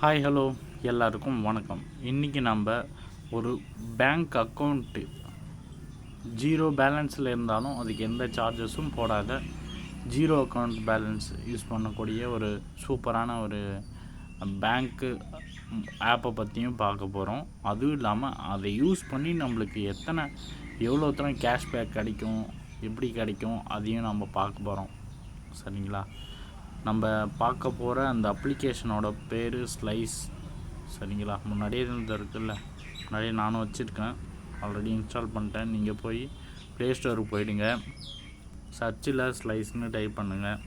Hi hello எல்லாருக்கும் வணக்கம். இன்றைக்கி நம்ம ஒரு பேங்க் அக்கௌண்ட்டு ஜீரோ பேலன்ஸில் இருந்தாலும் அதுக்கு எந்த சார்ஜஸும் போடாத ஜீரோ அக்கௌண்ட் பேலன்ஸ் யூஸ் பண்ணக்கூடிய ஒரு சூப்பரான ஒரு பேங்க்கு ஆப்பை பற்றியும் பார்க்க போகிறோம். அதுவும் இல்லாமல் அதை யூஸ் பண்ணி நம்மளுக்கு எவ்வளோ கேஷ்பேக் கிடைக்கும், எப்படி கிடைக்கும் அதையும் நம்ம பார்க்க போகிறோம். சரிங்களா? நம்ம பார்க்க போகிற அந்த அப்ளிகேஷனோட பேர் ஸ்லைஸ். சரிங்களா? முன்னாடியே இருக்குல்ல, முன்னாடியே நானும் வச்சுருக்கேன், ஆல்ரெடி இன்ஸ்டால் பண்ணிட்டேன். நீங்கள் போய் ப்ளே ஸ்டோருக்கு போயிடுங்க, சர்ச்சில் ஸ்லைஸ்னு டைப் பண்ணுங்கள்.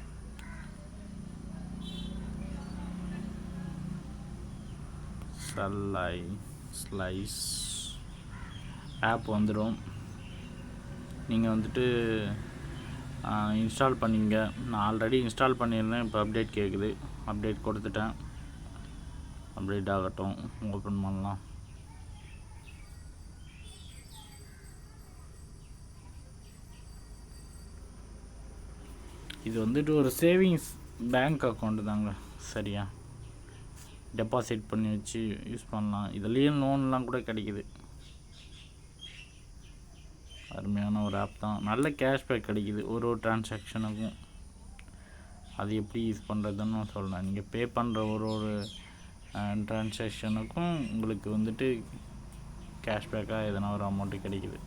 ஸ்லைஸ் ஆப் வந்துடும். நீங்கள் வந்துட்டு இன்ஸ்டால் பண்ணிங்க. நான் ஆல்ரெடி இன்ஸ்டால் பண்ணியிருந்தேன், இப்போ அப்டேட் கேட்குது. அப்டேட் கொடுத்துட்டேன். அப்டேட் ஆகட்டும், ஓப்பன் பண்ணலாம். இது வந்துட்டு ஒரு சேவிங்ஸ் பேங்க் அக்கௌண்ட்டு தாங்க. சரியா? டெபாசிட் பண்ணி வச்சு யூஸ் பண்ணலாம். இதுலேயும் லோன்லாம் கூட கிடைக்கிது. அருமையான ஒரு ஆப் தான். நல்ல கேஷ்பேக் கிடைக்கிது ஒரு டிரான்சாக்ஷனுக்கும். அது எப்படி யூஸ் பண்ணுறதுன்னு நான் சொல்கிறேன். நீங்கள் பே பண்ணுற ஒரு டிரான்சாக்ஷனுக்கும் உங்களுக்கு வந்துட்டு கேஷ்பேக்காக எதனா ஒரு அமௌண்ட்டு கிடைக்கிது.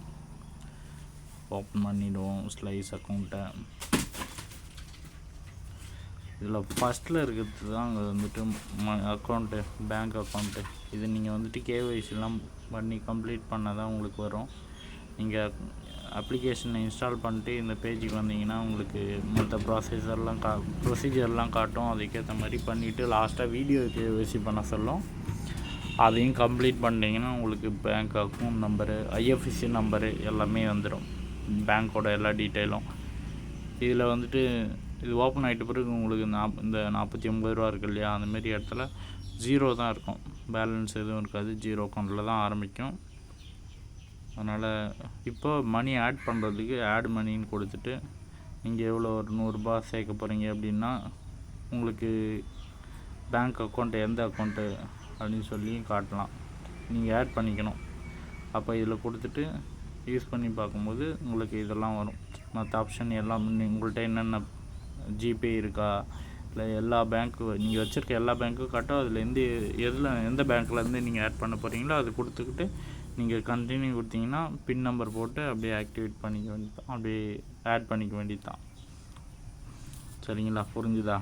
ஓப்பன் பண்ணிவிடுவோம் ஸ்லைஸ் அக்கௌண்ட்டை. இதில் ஃபஸ்ட்டில் இருக்கிறது தான் அங்கே வந்துட்டு அக்கௌண்ட்டு, பேங்க் அக்கௌண்ட்டு. இது நீங்கள் வந்துட்டு கேஒய்சிலாம் பண்ணி கம்ப்ளீட் பண்ணால் தான் உங்களுக்கு வரும். நீங்கள் அப்ளிகேஷனை இன்ஸ்டால் பண்ணிட்டு இந்த பேஜுக்கு வந்தீங்கன்னா உங்களுக்கு மற்ற ப்ரொசீஜர்லாம் காட்டும். அதுக்கேற்ற மாதிரி பண்ணிவிட்டு லாஸ்ட்டாக வீடியோ கேஒய்சி பண்ண சொல்லும். அதையும் கம்ப்ளீட் பண்ணிட்டீங்கன்னா உங்களுக்கு bank account number, IFSC number எல்லாமே வந்துடும், பேங்க்கோட எல்லா டீட்டெயிலும். இதில் வந்துட்டு இது ஓப்பன் ஆகிட்ட பிறகு உங்களுக்கு இந்த 49 ரூபா இருக்குது இல்லையா, அந்தமாரி இடத்துல ஜீரோ தான் இருக்கும், பேலன்ஸ் எதுவும் இருக்காது. ஜீரோ அக்கௌண்ட்டில் தான் ஆரம்பிக்கும். அதனால் இப்போ மணி ஆட் பண்ணுறதுக்கு ஆட் மணின்னு கொடுத்துட்டு நீங்கள் எவ்வளோ ஒரு 100 ரூபா சேர்க்க போகிறீங்க அப்படின்னா உங்களுக்கு பேங்க் அக்கௌண்ட்டு எந்த அக்கௌண்ட்டு அப்படின்னு சொல்லி காட்டலாம். நீங்கள் ஆட் பண்ணிக்கணும். அப்போ இதில் கொடுத்துட்டு யூஸ் பண்ணி பார்க்கும்போது உங்களுக்கு இதெல்லாம் வரும். மற்ற ஆப்ஷன் எல்லாம் உங்கள்கிட்ட என்னென்ன ஜிபே இருக்கா, இல்லை எல்லா பேங்க்கு நீங்கள் வச்சுருக்க எல்லா பேங்க்கும் காட்டும். அதில் எந்த பேங்க்லேருந்து நீங்கள் ஆட் பண்ண போகிறீங்களோ அது கொடுத்துக்கிட்டு நீங்கள் கண்டினியூ கொடுத்தீங்கன்னா பின் நம்பர் போட்டு அப்படியே ஆக்டிவேட் பண்ணிக்க வேண்டியது தான், அப்படியே ஆட் பண்ணிக்க வேண்டியது தான். சரிங்களா? புரிஞ்சுதா?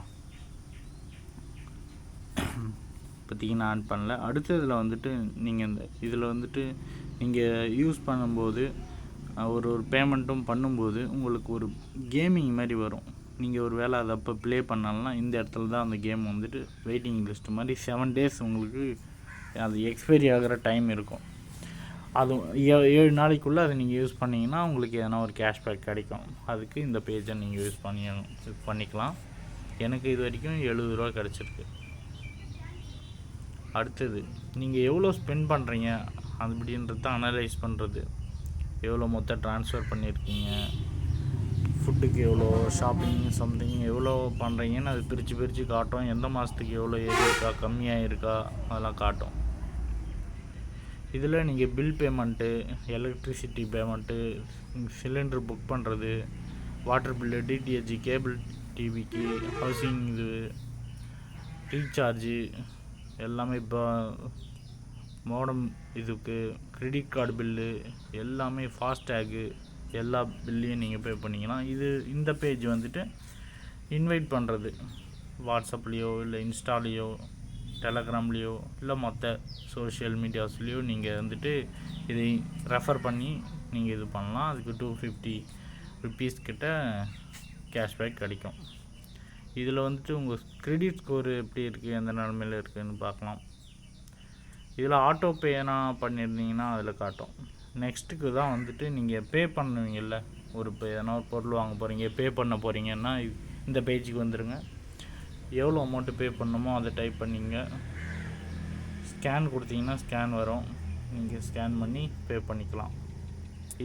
இப்போதைக்கு நான் ஆட் பண்ணல. அடுத்ததில் வந்துட்டு நீங்கள் இதில் வந்துட்டு நீங்கள் யூஸ் பண்ணும்போது ஒரு பேமெண்ட்டும் பண்ணும்போது உங்களுக்கு ஒரு கேமிங் மாதிரி வரும். நீங்கள் ஒரு வேளை அதை அப்போ ப்ளே பண்ணாலனா இந்த இடத்துல தான் அந்த கேம் வந்துட்டு வெயிட்டிங் லிஸ்ட் மாதிரி 7 days உங்களுக்கு அது எக்ஸ்பைரி ஆகிற டைம் இருக்கும். அது 7 நாளைக்குள்ளே அதை நீங்கள் யூஸ் பண்ணிங்கன்னா உங்களுக்கு எதனா ஒரு கேஷ்பேக் கிடைக்கும். அதுக்கு இந்த பேஜை நீங்கள் யூஸ் பண்ணிக்கலாம். எனக்கு இது வரைக்கும் 70 ரூபா கிடச்சிருக்கு. அடுத்தது நீங்கள் எவ்வளோ ஸ்பெண்ட் பண்ணுறீங்க அப்படின்றத அனலைஸ் பண்ணுறது. எவ்வளோ மொத்தம் ட்ரான்ஸ்ஃபர் பண்ணியிருக்கீங்க, ஃபுட்டுக்கு எவ்வளோ, ஷாப்பிங் சம்திங் எவ்வளோ பண்ணுறீங்கன்னு அது பிரித்து காட்டும். எந்த மாதத்துக்கு எவ்வளோ ஏறி இருக்கா, கம்மியாக இருக்கா, அதெல்லாம் காட்டும். இதில் நீங்கள் bill payment, electricity payment, cylinder book பண்ணுறது, வாட்டர் பில்லு, டிடிஹெச், கேபிள் டிவிக்கு, ஹவுசிங் இது, ரீசார்ஜு எல்லாமே, இப்போ மோடம் இதுக்கு, கிரெடிட் கார்டு பில்லு எல்லாமே, ஃபாஸ்டேகு எல்லா பில்லையும் நீங்கள் பே பண்ணிக்கலாம். இந்த பேஜ் வந்துட்டு இன்வைட் பண்ணுறது, வாட்ஸ்அப்லேயோ இல்லை இன்ஸ்டாலேயோ டெலகிராம்லேயோ இல்லை மற்ற சோஷியல் மீடியாஸ்லேயோ நீங்கள் வந்துட்டு இதை ரெஃபர் பண்ணி நீங்கள் இது பண்ணலாம். அதுக்கு 250 ருபீஸ் கிட்ட கேஷ்பேக் கிடைக்கும். இதில் வந்துட்டு உங்கள் கிரெடிட் ஸ்கோரு எப்படி இருக்குது, எந்த நிலமையில் இருக்குதுன்னு பார்க்கலாம். இதில் ஆட்டோ பேனா பண்ணியிருந்தீங்கன்னா அதில் காட்டும். நெக்ஸ்ட்டுக்கு தான் வந்துட்டு நீங்கள் பே பண்ணுவீங்கள்ல, எதனா ஒரு பொருள் வாங்க போகிறீங்க, பே பண்ண போகிறீங்கன்னா இந்த பேஜுக்கு வந்துடுங்க. எவ்வளோ அமௌண்ட்டு பே பண்ணணுமோ அதை டைப் பண்ணிங்க. ஸ்கேன் கொடுத்தீங்கன்னா ஸ்கேன் வரும், நீங்கள் ஸ்கேன் பண்ணி பே பண்ணிக்கலாம்.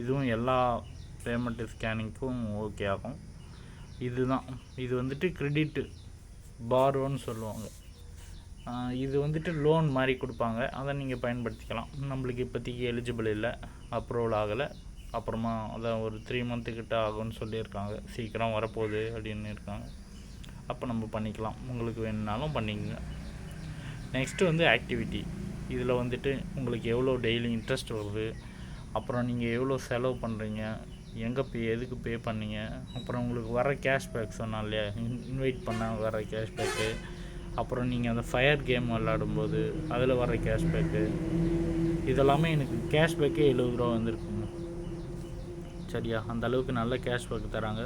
இதுவும் எல்லா பேமெண்ட்டு ஸ்கேனிங்க்கும் ஓகே ஆகும். இது வந்துட்டு கிரெடிட்டு பாரோன்னு சொல்லுவாங்க. இது வந்துட்டு லோன் மாதிரி கொடுப்பாங்க, அதை நீங்கள் பயன்படுத்திக்கலாம். நம்மளுக்கு இப்போதைக்கு எலிஜிபிள் இல்லை, அப்ரூவல் ஆகலை. அப்புறமா அதான் ஒரு 3 மந்த்துக்கிட்ட ஆகும்னு சொல்லியிருக்காங்க, சீக்கிரம் வரப்போகுது அப்படின்னு இருக்காங்க. அப்போ நம்ம பண்ணிக்கலாம், உங்களுக்கு வேணுனாலும் பண்ணிக்கங்க. நெக்ஸ்ட்டு வந்து ஆக்டிவிட்டி. இதில் வந்துட்டு உங்களுக்கு எவ்வளோ டெய்லி இன்ட்ரெஸ்ட் வருது, அப்புறம் நீங்கள் எவ்வளோ செலவு பண்ணுறீங்க, எங்கே எதுக்கு பே பண்ணீங்க, அப்புறம் உங்களுக்கு வர கேஷ்பேக் சொன்னால் இல்லையா, இன்வைட் பண்ண வர கேஷ்பேக்கு, அப்புறம் நீங்கள் அந்த ஃபயர் கேம் விளாடும்போது அதில் வர கேஷ்பேக்கு, இதெல்லாமே எனக்கு கேஷ்பேக்கே 70 ரூபா வந்திருக்குங்க. சரியா, அந்த அளவுக்கு நல்ல கேஷ்பேக் தராங்க.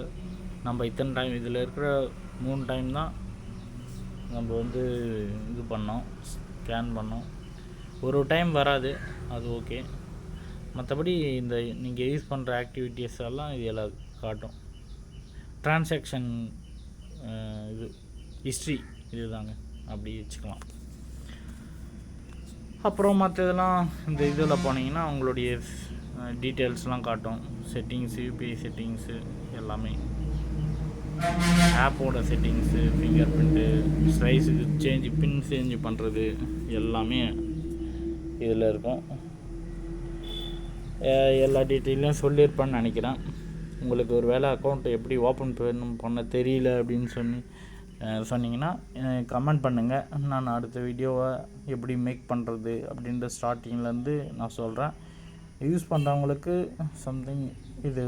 நம்ம இத்தனை டைம் இதில் இருக்கிற 3 டைம் தான் நம்ம வந்து இது பண்ணோம், ஸ்கேன் பண்ணோம். ஒரு டைம் வராது, அது ஓகே. மற்றபடி இந்த நீங்கள் யூஸ் பண்ணுற ஆக்டிவிட்டீஸ் எல்லாம் இது எல்லாம் காட்டும். ட்ரான்சாக்ஷன் இது ஹிஸ்ட்ரி இது தாங்க, அப்படி வச்சுக்கலாம். அப்புறம் மற்றதெல்லாம் இந்த இதில் போனீங்கன்னா உங்களுடைய டீட்டெயில்ஸ்லாம் காட்டும். செட்டிங்ஸு, யூபிஐ செட்டிங்ஸு எல்லாமே, ஆப்போட செட்டிங்ஸு, ஃபிங்கர் பிரிண்ட்டு, சைஸுக்கு பின் சேஞ்ச் பண்ணுறது எல்லாமே இதில் இருக்கும். எல்லா டீட்டெயிலும் சொல்லியிருப்பேன்னு நினைக்கிறேன். உங்களுக்கு ஒரு வேளை அக்கௌண்ட் எப்படி ஓப்பன் பண்ண தெரியல அப்படின்னு சொன்னீங்கன்னா கமெண்ட் பண்ணுங்கள். நான் அடுத்த வீடியோவை எப்படி மேக் பண்ணுறது அப்படின்ற ஸ்டார்டிங்லேருந்து நான் சொல்கிறேன். யூஸ் பண்ணுறவங்களுக்கு சம்திங் இது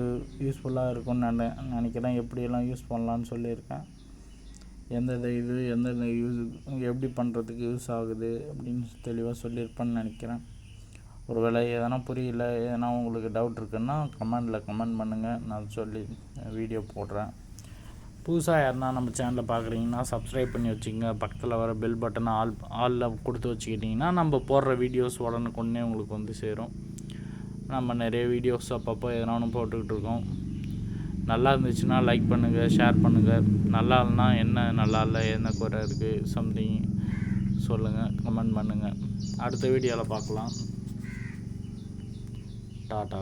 யூஸ்ஃபுல்லாக இருக்கும்னு நான் நினைக்கிறேன். எப்படியெல்லாம் யூஸ் பண்ணலான்னு சொல்லியிருக்கேன். எந்தெந்த யூஸ் எப்படி பண்ணுறதுக்கு யூஸ் ஆகுது அப்படின்னு தெளிவாக சொல்லியிருப்பேன்னு நினைக்கிறேன். ஒரு வேளை எதனா புரியல, எதனா உங்களுக்கு டவுட் இருக்குன்னா கமெண்ட் பண்ணுங்கள், நான் சொல்லி வீடியோ போடுறேன். புதுசாக யாருன்னா நம்ம சேனலில் பார்க்குறீங்கன்னா சப்ஸ்கிரைப் பண்ணி வச்சுக்கோங்க. பக்கத்தில் வர பெல் பட்டனை ஆலில் கொடுத்து வச்சுக்கிட்டிங்கன்னா நம்ம போடுற வீடியோஸ் உடனுக்குடனே உங்களுக்கு வந்து சேரும். நம்ம நிறைய வீடியோஸ் அப்பப்போ எதனா ஒன்று போட்டுக்கிட்டு இருக்கோம். நல்லா இருந்துச்சுன்னா லைக் பண்ணுங்கள், ஷேர் பண்ணுங்கள். நல்லா இல்லைனா என்ன நல்லா இல்லை, என்ன குறை இருக்குது, சம்திங் சொல்லுங்கள், கமெண்ட் பண்ணுங்கள். அடுத்த வீடியோவில் பார்க்கலாம். டாட்டா.